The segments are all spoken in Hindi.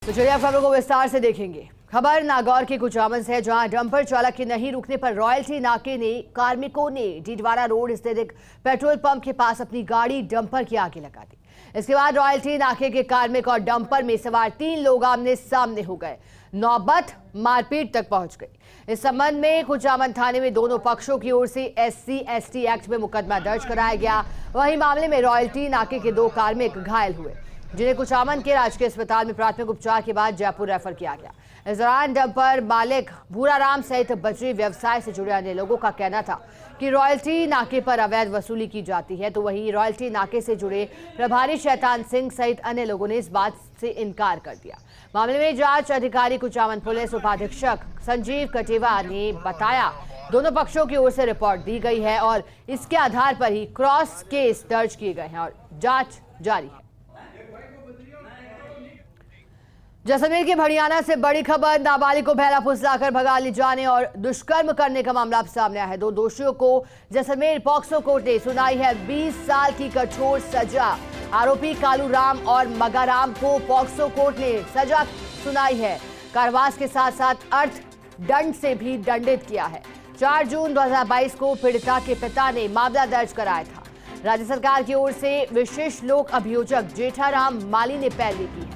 तो चलिए आप खबरों को विस्तार से देखेंगे। खबर नागौर के कुचामन से है, जहां डंपर चालक के नहीं रुकने पर रॉयल्टी नाके ने कार्मिकों ने डीडवारा रोड स्थित एक पेट्रोल पंप के पास अपनी गाड़ी डंपर की आगे लगा दी। इसके बाद रॉयल्टी नाके के कार्मिक और डंपर में सवार 3 लोग आमने सामने हो गए। नौबत मारपीट तक पहुंच गई। इस संबंध में कुचामन थाने में दोनों पक्षों की ओर से SC/ST एक्ट में मुकदमा दर्ज कराया गया। वहीं मामले में रॉयल्टी नाके के 2 कार्मिक घायल हुए, जिन्हें कुचामन के राजकीय अस्पताल में प्राथमिक उपचार के बाद जयपुर रेफर किया गया। इस दौरान डंपर मालिक भूराराम सहित बजरी व्यवसाय से जुड़े अन्य लोगों का कहना था कि रॉयल्टी नाके पर अवैध वसूली की जाती है, तो वहीं रॉयल्टी नाके से जुड़े प्रभारी शैतान सिंह सहित अन्य लोगों ने इस बात से इनकार कर दिया। मामले में जांच अधिकारी कुचामन पुलिस उपाधीक्षक संजीव कटेवा ने बताया, दोनों पक्षों की ओर से रिपोर्ट दी गई है और इसके आधार पर ही क्रॉस केस दर्ज किए गए हैं और जांच जारी है। जैसलमेर के भड़ियाना से बड़ी खबर, नाबालिग को बहला फुसलाकर भगा ले जाने और दुष्कर्म करने का मामला सामने आया है। 2 दोषियों को जैसलमेर पॉक्सो कोर्ट ने सुनाई है 20 साल की कठोर सजा। आरोपी कालू राम और मगाराम को पॉक्सो कोर्ट ने सजा सुनाई है। कारावास के साथ साथ अर्थ दंड से भी दंडित किया है। 4 जून 2022 को पीड़िता के पिता ने मामला दर्ज कराया था। राज्य सरकार की ओर से विशेष लोक अभियोजक जेठाराम माली ने पैरवी की है।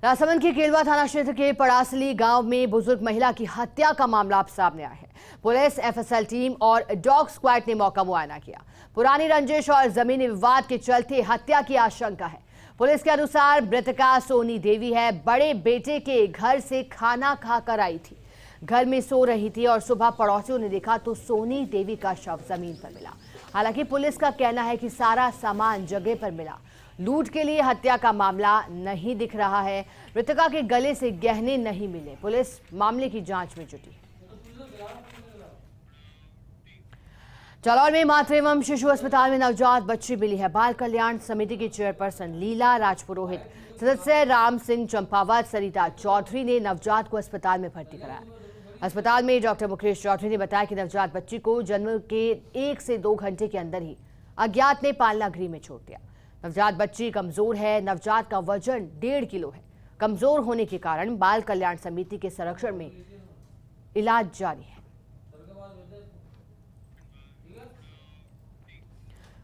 राजसमंद के केलवा थाना क्षेत्र के पड़ासली गांव में बुजुर्ग महिला की हत्या का मामला अब सामने आया है। पुलिस, FSL टीम और डॉग स्क्वाड ने मौका मुआयना किया। पुरानी रंजिश और जमीनी विवाद के चलते हत्या की आशंका है। पुलिस के अनुसार मृतका सोनी देवी है। बड़े बेटे के घर से खाना खाकर आई थी, घर में सो रही थी और सुबह पड़ोसियों ने देखा तो सोनी देवी का शव जमीन पर मिला। हालांकि पुलिस का कहना है कि सारा सामान जगह पर मिला। लूट के लिए हत्या का मामला नहीं दिख रहा है। मृतका के गले से गहने नहीं मिले। पुलिस मामले की जांच में जुटी है। जालौर में मातृ एवं शिशु अस्पताल में नवजात बच्ची मिली है। बाल कल्याण समिति की चेयरपर्सन लीला राजपुरोहित, सदस्य राम सिंह चंपावत, सरिता चौधरी ने नवजात को अस्पताल में भर्ती कराया। अस्पताल में डॉक्टर मुकेश चौधरी ने बताया कि नवजात बच्ची को जन्म के 1 से 2 घंटे के अंदर ही अज्ञात ने पालना गृह में छोड़ दिया। नवजात बच्ची कमजोर है। नवजात का वजन 1.5 किलो है। कमजोर होने के कारण बाल कल्याण समिति के संरक्षण में इलाज जारी है।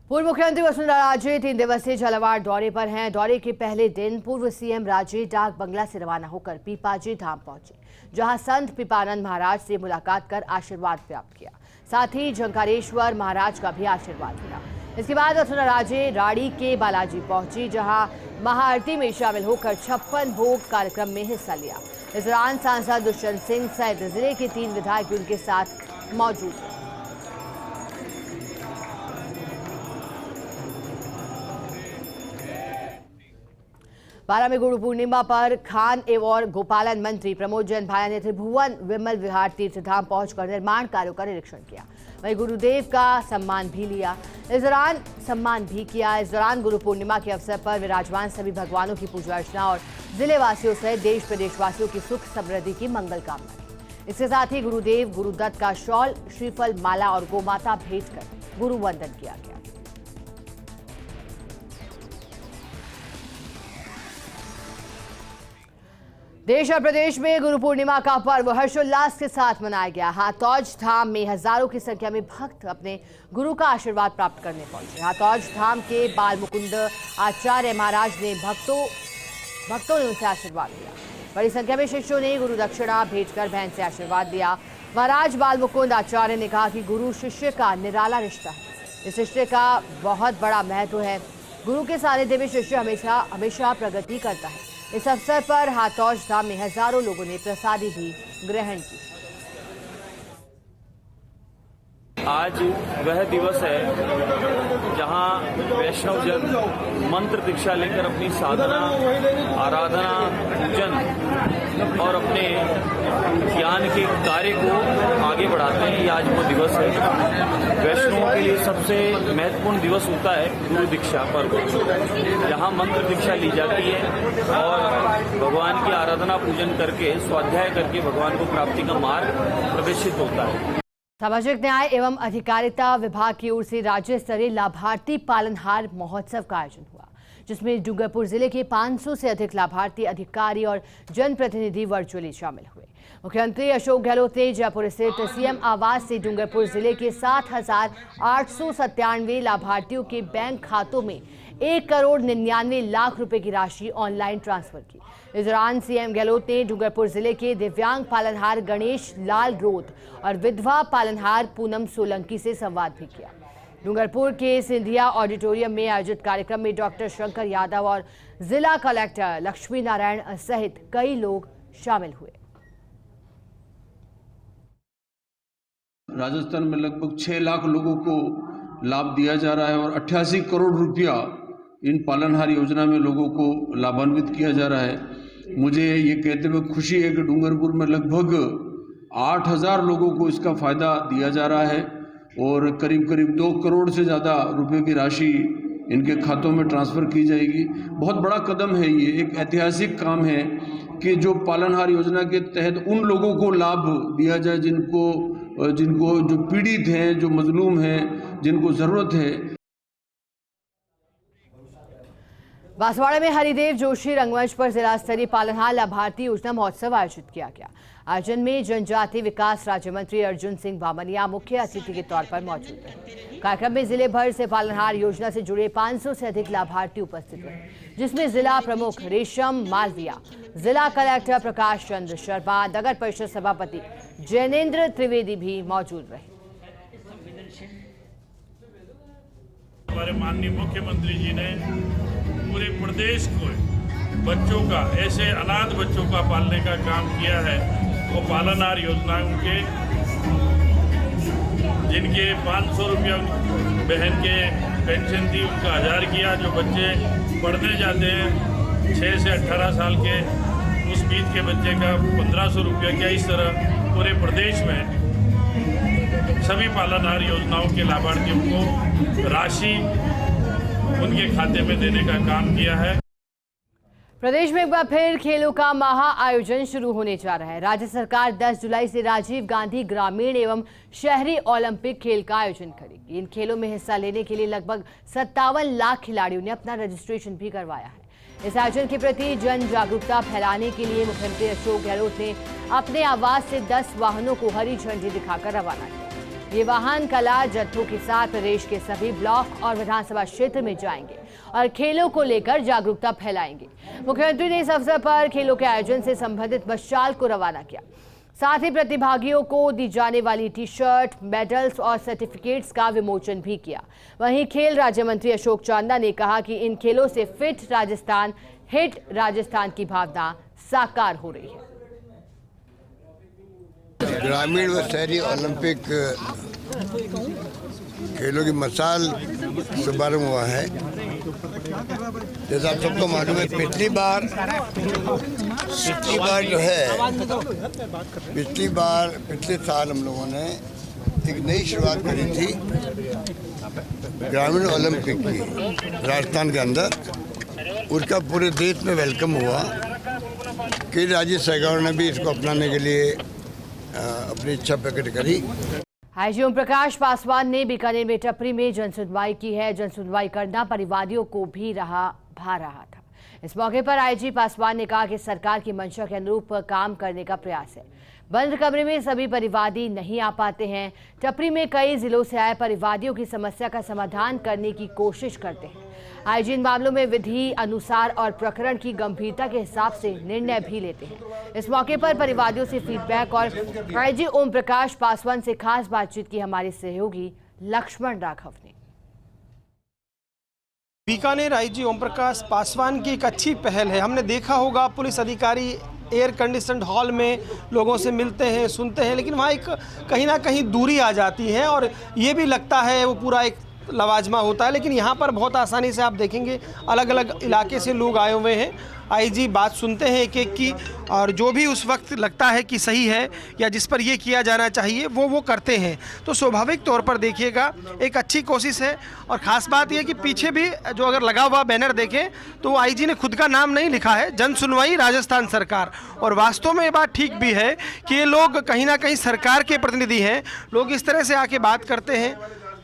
पूर्व मुख्यमंत्री वसुंधरा राजे 3 दिवसीय झालावाड़ दौरे पर हैं। दौरे के पहले दिन पूर्व CM राजे डाक बंगला से रवाना होकर पीपाजी धाम पहुंचे, जहां संत पीपानंद महाराज से मुलाकात कर आशीर्वाद प्राप्त किया। साथ ही झंकारेश्वर महाराज का भी आशीर्वाद मिला। इसके बाद वसुंधरा राजे राड़ी के बालाजी पहुंची, जहां महाआरती में शामिल होकर 56 भोग कार्यक्रम में हिस्सा लिया। इस दौरान सांसद दुष्यंत सिंह सहित जिले के 3 विधायक भी उनके साथ मौजूद थे। बारा में गुरु पूर्णिमा पर खान एवं गोपालन मंत्री प्रमोद जैन भाया ने त्रिभुवन विमल विहार तीर्थधाम पहुंचकर निर्माण कार्यों का निरीक्षण किया। वहीं गुरुदेव का सम्मान भी लिया। इस दौरान गुरु पूर्णिमा के अवसर पर विराजमान सभी भगवानों की पूजा अर्चना और जिले वासियों सहित देश प्रदेशवासियों की सुख समृद्धि की मंगल कामना की। इसके साथ ही गुरुदेव गुरुदत्त का शॉल, श्रीफल, माला और गोमाता भेंट कर गुरु वंदन किया गया। देश और प्रदेश में गुरु पूर्णिमा का पर्व हर्षोल्लास के साथ मनाया गया। हाथौज धाम में हजारों की संख्या में भक्त अपने गुरु का आशीर्वाद प्राप्त करने पहुंचे। हाथौज धाम के बाल मुकुंद आचार्य महाराज ने भक्तों ने उनसे आशीर्वाद लिया। बड़ी संख्या में शिष्यों ने गुरु दक्षिणा भेंटकर बहन से आशीर्वाद दिया। महाराज बाल मुकुंद आचार्य ने कहा कि गुरु शिष्य का निराला रिश्ता है। इस रिश्ते का बहुत बड़ा महत्व है। गुरु के सानिध्य में शिष्य हमेशा प्रगति करता है। इस अवसर पर हाथौज धाम में हजारों लोगों ने प्रसादी भी ग्रहण की। आज वह दिवस है जहां वैष्णव जन मंत्र दीक्षा लेकर अपनी साधना, आराधना, पूजन और अपने ज्ञान के कार्य को आगे बढ़ाते हैं। ये आज वो दिवस है। वैष्णवों के लिए सबसे महत्वपूर्ण दिवस होता है गुरु दीक्षा पर्व, जहां मंत्र दीक्षा ली जाती है और भगवान की आराधना पूजन करके स्वाध्याय करके भगवान को प्राप्ति का मार्ग प्रवेशित होता है। सामाजिक न्याय एवं अधिकारिता विभाग की ओर से राज्य स्तरीय लाभार्थी पालनहार महोत्सव का आयोजन हुआ, जिसमें डूंगरपुर जिले के 500 से अधिक लाभार्थी अधिकारी और जनप्रतिनिधि वर्चुअली शामिल हुए। मुख्यमंत्री अशोक गहलोत ने जयपुर स्थित सीएम आवास से डूंगरपुर जिले के 7,897 लाभार्थियों के बैंक खातों में 1,99,00,000 रुपए की राशि ऑनलाइन ट्रांसफर की। इस दौरान सीएम गहलोत ने डूंगरपुर जिले के दिव्यांग पालनहार गणेश लाल रोत और विधवा पालनहार पूनम सोलंकी से संवाद भी किया। डूंगरपुर के सिंधिया ऑडिटोरियम में आयोजित कार्यक्रम में डॉक्टर शंकर यादव और जिला कलेक्टर लक्ष्मी नारायण सहित कई लोग शामिल हुए। राजस्थान में लगभग 6 लाख लोगों को लाभ दिया जा रहा है और 88 करोड़ रुपया इन पालनहार योजना में लोगों को लाभान्वित किया जा रहा है। मुझे ये कहते हुए खुशी है कि डूंगरपुर में लगभग 8,000 लोगों को इसका फायदा दिया जा रहा है और करीब करीब 2 करोड़ से ज़्यादा रुपए की राशि इनके खातों में ट्रांसफ़र की जाएगी। बहुत बड़ा कदम है, ये एक ऐतिहासिक काम है कि जो पालनहार योजना के तहत उन लोगों को लाभ दिया जाए जिनको जो पीड़ित हैं, जो मजलूम हैं, जिनको ज़रूरत है। बांसवाड़ा में हरिदेव जोशी रंगमंच पर जिला स्तरीय पालनहार लाभार्थी योजना महोत्सव आयोजित किया गया। आयोजन में जनजातीय विकास राज्य मंत्री अर्जुन सिंह बामनिया मुख्य अतिथि के तौर पर मौजूद रहे। कार्यक्रम में जिले भर से पालनहार योजना से जुड़े 500 से अधिक लाभार्थी उपस्थित रहे, जिसमें जिला प्रमुख रेशम मालविया, जिला कलेक्टर प्रकाश चंद्र शर्मा, नगर परिषद सभापति जैनेन्द्र त्रिवेदी भी मौजूद रहे। हमारे माननीय मुख्यमंत्री जी ने पूरे प्रदेश को बच्चों का, ऐसे अनाथ बच्चों का पालने का काम किया है। वो पालनहार योजना उनके जिनके 500 रुपया बहन के पेंशन थी उनका 1000 किया। जो बच्चे पढ़ने जाते हैं 6 से 18 साल के, उस बीच के बच्चे का 1500 रुपया किया। इस तरह पूरे प्रदेश में सभी पालनहार योजनाओं के लाभार्थियों को राशि उनके खाते में देने का काम किया है। प्रदेश में एक बार फिर खेलों का महा आयोजन शुरू होने जा रहा है। राज्य सरकार 10 जुलाई से राजीव गांधी ग्रामीण एवं शहरी ओलंपिक खेल का आयोजन करेगी। इन खेलों में हिस्सा लेने के लिए लगभग 57 लाख खिलाड़ियों ने अपना रजिस्ट्रेशन भी करवाया है। इस आयोजन के प्रति जन जागरूकता फैलाने के लिए मुख्यमंत्री अशोक गहलोत ने अपने आवास से 10 वाहनों को हरी झंडी दिखाकर रवाना किया। ये वाहन कला जत्थों के साथ प्रदेश के सभी ब्लॉक और विधानसभा क्षेत्र में जाएंगे और खेलों को लेकर जागरूकता फैलाएंगे। मुख्यमंत्री ने इस अवसर पर खेलों के आयोजन से संबंधित मशाल को रवाना किया। साथ ही प्रतिभागियों को दी जाने वाली टी-शर्ट, मेडल्स और सर्टिफिकेट्स का विमोचन भी किया। वहीं खेल राज्य मंत्री अशोक चांदा ने कहा कि इन खेलों से फिट राजस्थान, हिट राजस्थान की भावना साकार हो रही है। ग्रामीण व शहरी ओलंपिक खेलों की मसाल शुभारंभ हुआ है। जैसा आप सबको मालूम है, पिछली बार जो है पिछले साल हम लोगों ने एक नई शुरुआत करी थी ग्रामीण ओलंपिक की राजस्थान के अंदर। उसका पूरे देश में वेलकम हुआ कि राज्य सरकार ने भी इसको अपनाने के लिए अपनी इच्छा प्रकट करी। आईजी ओम प्रकाश पासवान ने बीकानेर में टपरी में जनसुनवाई की है। जनसुनवाई करना परिवादियों को भी भा रहा था। इस मौके पर आईजी पासवान ने कहा कि सरकार की मंशा के अनुरूप काम करने का प्रयास है। बंद कमरे में सभी परिवादी नहीं आ पाते हैं। टपरी में कई जिलों से आए परिवादियों की समस्या का समाधान करने की कोशिश करते हैं। आईजी इन मामलों में विधि अनुसार और प्रकरण की गंभीरता के हिसाब से निर्णय भी लेते हैं। इस मौके पर परिवादियों से फीडबैक और आईजी ओम प्रकाश पासवान से खास बातचीत की हमारी सहयोगी लक्ष्मण राघव ने। बीकानेर आईजी ओम प्रकाश पासवान की एक अच्छी पहल है। हमने देखा होगा पुलिस अधिकारी एयर कंडीशनड हॉल में लोगों से मिलते हैं, सुनते हैं, लेकिन वहाँ एक कहीं ना कहीं दूरी आ जाती है और ये भी लगता है वो पूरा एक लवाजमा होता है, लेकिन यहाँ पर बहुत आसानी से आप देखेंगे अलग अलग इलाके से लोग आए हुए हैं। आईजी बात सुनते हैं एक एक की, और जो भी उस वक्त लगता है कि सही है या जिस पर ये किया जाना चाहिए वो करते हैं। तो स्वाभाविक तौर पर देखिएगा एक अच्छी कोशिश है। और ख़ास बात यह कि पीछे भी जो अगर लगा हुआ बैनर देखें तो आईजी ने खुद का नाम नहीं लिखा है, जन सुनवाई राजस्थान सरकार। और वास्तव में ये बात ठीक भी है कि ये लोग कहीं ना कहीं सरकार के प्रतिनिधि हैं। लोग इस तरह से आके बात करते हैं,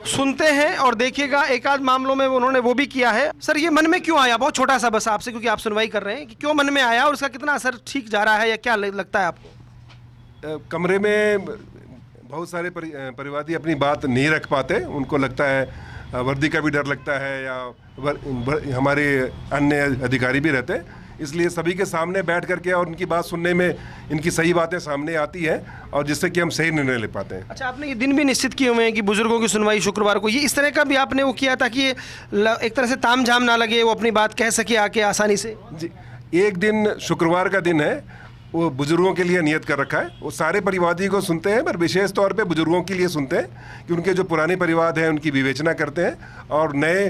सुनते हैं, और देखिएगा एक आध मामलों में उन्होंने वो भी किया है। सर, ये मन में क्यों आया, बहुत छोटा सा बस आपसे, क्योंकि आप सुनवाई कर रहे हैं, कि क्यों मन में आया और उसका कितना असर ठीक जा रहा है या क्या लगता है आपको? कमरे में बहुत सारे परिवादी अपनी बात नहीं रख पाते, उनको लगता है वर्दी का भी डर लगता है, या हमारे अन्य अधिकारी भी रहते हैं, इसलिए सभी के सामने बैठ करके और उनकी बात सुनने में इनकी सही बातें सामने आती हैं और जिससे कि हम सही निर्णय ले पाते हैं। अच्छा, आपने ये दिन भी निश्चित किए हुए हैं कि बुजुर्गों की सुनवाई शुक्रवार को, ये इस तरह का भी आपने वो किया ताकि ये एक तरह से तामझाम ना लगे, वो अपनी बात कह सके आके आसानी से? जी, एक दिन शुक्रवार का दिन है, वो बुजुर्गों के लिए नियत कर रखा है। वो सारे परिवादी को सुनते हैं, पर विशेष तौर पे बुजुर्गों के लिए सुनते हैं कि उनके जो पुराने परिवाद हैं उनकी विवेचना करते हैं, और नए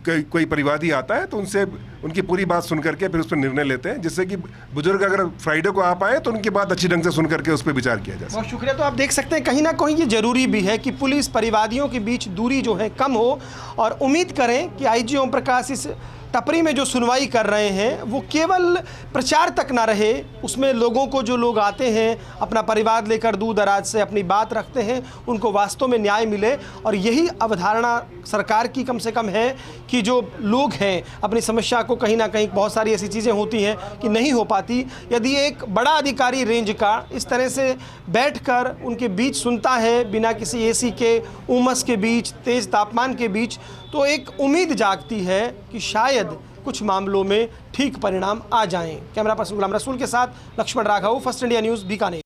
कोई परिवादी आता है तो उनसे उनकी पूरी बात सुन करके फिर उस पर निर्णय लेते हैं, जिससे कि बुजुर्ग अगर फ्राइडे को आ पाए तो उनकी बात अच्छी ढंग से सुन करके उस पर विचार किया जाए। बहुत शुक्रिया। तो आप देख सकते हैं कहीं ना कहीं ये जरूरी भी है कि पुलिस परिवादियों के बीच दूरी जो है कम हो, और उम्मीद करें कि आईजी ओम प्रकाश इस टपरी में जो सुनवाई कर रहे हैं वो केवल प्रचार तक ना रहे, उसमें लोगों को, जो लोग आते हैं अपना परिवार लेकर दूर दराज से अपनी बात रखते हैं, उनको वास्तव में न्याय मिले। और यही अवधारणा सरकार की कम से कम है कि जो लोग हैं अपनी समस्या को, कहीं ना कहीं बहुत सारी ऐसी चीज़ें होती हैं कि नहीं हो पाती, यदि एक बड़ा अधिकारी रेंज का इस तरह से बैठकर उनके बीच सुनता है बिना किसी एसी के, उमस के बीच, तेज़ तापमान के बीच, तो एक उम्मीद जागती है कि शायद कुछ मामलों में ठीक परिणाम आ जाएं। कैमरा पर्सन गुलाम रसूल के साथ Laxman Raghav, First India News, Bikaner.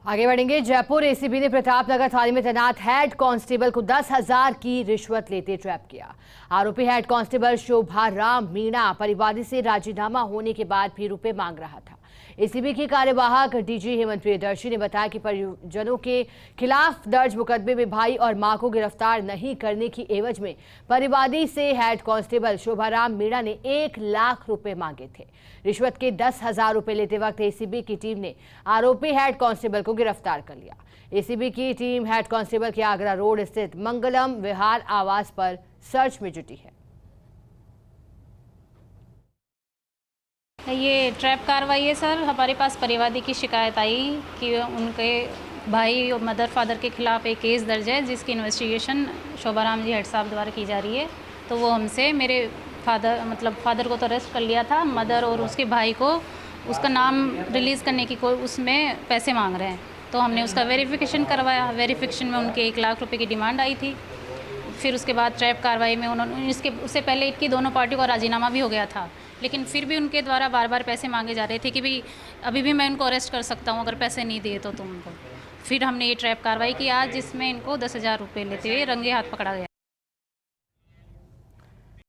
आगे बढ़ेंगे। जयपुर एसीबी ने प्रतापनगर थाने में तैनात हेड कांस्टेबल को 10,000 की रिश्वत लेते ट्रैप किया। आरोपी हेड कांस्टेबल शोभा राम मीणा परिवादी से राजीनामा होने के बाद भी रुपए मांग रहा था। एसीबी की कार्यवाहक डीजी हेमंत प्रियदर्शी ने बताया कि परिजनों के खिलाफ दर्ज मुकदमे में भाई और मां को गिरफ्तार नहीं करने की एवज में परिवादी से हेड कांस्टेबल शोभाराम मीणा ने 1 लाख रुपए मांगे थे। रिश्वत के 10,000 रुपए लेते वक्त एसीबी की टीम ने आरोपी हेड कांस्टेबल को गिरफ्तार कर लिया। एसीबी की टीम हेड कांस्टेबल के आगरा रोड स्थित मंगलम विहार आवास पर सर्च में जुटी है। ये ट्रैप कार्रवाई है सर। हमारे पास परिवादी की शिकायत आई कि उनके भाई और मदर फादर के खिलाफ एक केस दर्ज है जिसकी इन्वेस्टिगेशन शोभाराम जी हेड साहब द्वारा की जा रही है। तो वो हमसे मेरे फादर को तो अरेस्ट कर लिया था, मदर और उसके भाई को उसका नाम रिलीज़ करने की उसमें पैसे मांग रहे हैं। तो हमने उसका वेरिफिकेशन करवाया। वेरिफिकेशन में उनके 1 लाख रुपए की डिमांड आई थी। फिर उसके बाद ट्रैप कार्रवाई में उन्होंने उससे पहले इनकी दोनों पार्टियों का राजीनामा भी हो गया था, लेकिन फिर भी उनके द्वारा बार बार पैसे मांगे जा रहे थे कि भाई अभी भी मैं उनको अरेस्ट कर सकता हूँ अगर पैसे नहीं दिए तो तुमको। फिर हमने ये ट्रैप कार्रवाई की आज, जिसमें इनको 10,000 रुपये लेते हुए रंगे हाथ पकड़ा गया।